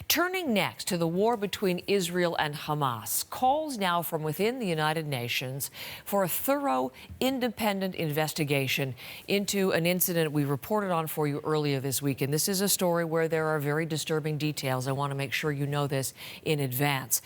Turning next to the war between Israel and Hamas, calls now from within the United Nations for a thorough, independent investigation into an incident we reported on for you earlier this week. And this is a story where there are very disturbing details. I want to make sure you know this in advance.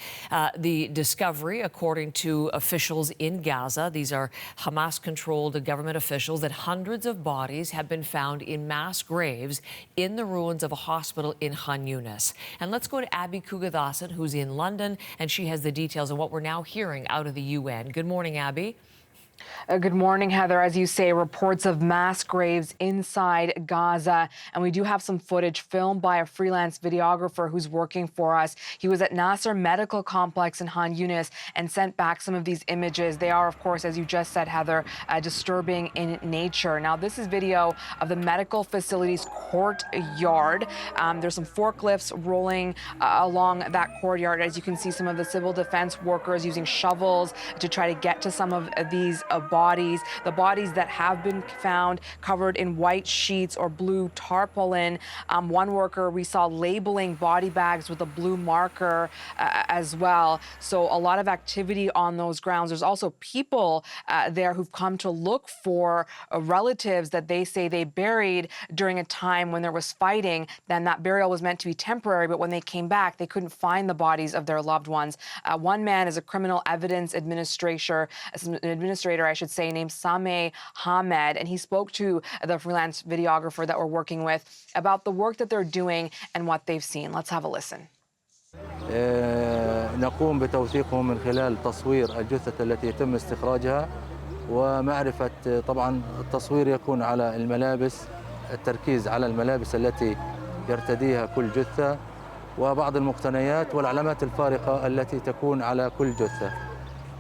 The discovery, according to officials in Gaza, these are Hamas-controlled government officials, that hundreds of bodies have been found in mass graves in the ruins of a hospital in Khan Yunis. And let's go to Abby Kugathasan, who's in London, and she has the details of what we're now hearing out of the UN. Good morning, Abby. Good morning, Heather. As you say, reports of mass graves inside Gaza. And we do have some footage filmed by a freelance videographer who's working for us. He was at Nasser Medical Complex in Khan Yunis and sent back some of these images. They are, of course, as you just said, Heather, disturbing in nature. Now, this is video of the medical facility's courtyard. There's some forklifts rolling along that courtyard. As you can see, some of the civil defense workers using shovels to try to get to some of these bodies, the bodies that have been found covered in white sheets or blue tarpaulin. One worker we saw labeling body bags with a blue marker as well. So a lot of activity on those grounds. There's also people there who've come to look for relatives that they say they buried during a time when there was fighting. Then that burial was meant to be temporary, but when they came back, they couldn't find the bodies of their loved ones. One man is a criminal evidence administrator, I should say, named Sameh Hamed, and he spoke to the freelance videographer that we're working with about the work that they're doing and what they've seen. Let's have a listen. نقوم بتوثيقهم من خلال تصوير الجثة التي يتم استخراجها ومعرفة طبعا التصوير يكون على الملابس، التركيز على الملابس التي يرتديها كل جثة وبعض المقتنيات والعلامات الفارقة التي تكون على كل جثة.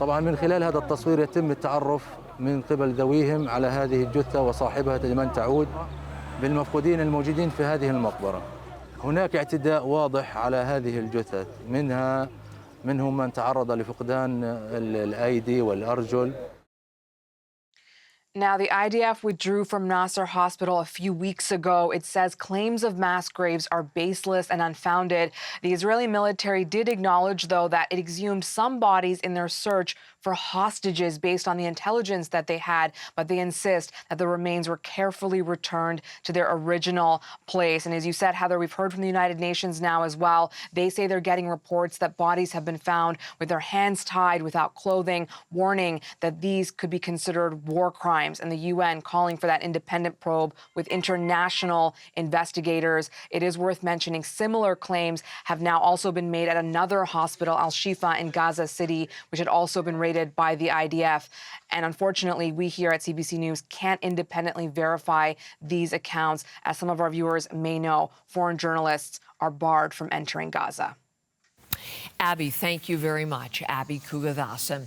طبعا من خلال هذا التصوير يتم التعرف من قبل ذويهم على هذه الجثة وصاحبها لمن تعود بالمفقودين الموجودين في هذه المقبرة. هناك اعتداء واضح على هذه الجثث، منهم من تعرض لفقدان الأيدي والأرجل. Now, the IDF withdrew from Nasser Hospital a few weeks ago. It says claims of mass graves are baseless and unfounded. The Israeli military did acknowledge, though, that it exhumed some bodies in their search for hostages based on the intelligence that they had, but they insist that the remains were carefully returned to their original place. And as you said, Heather, we've heard from the United Nations now as well. They say they're getting reports that bodies have been found with their hands tied, without clothing, warning that these could be considered war crimes. And the UN calling for that independent probe with international investigators. It is worth mentioning similar claims have now also been made at another hospital, Al Shifa in Gaza City, which had also been raided by the IDF. And unfortunately, we here at CBC News can't independently verify these accounts. As some of our viewers may know, foreign journalists are barred from entering Gaza. Abby, thank you very much. Abby Kugathasan.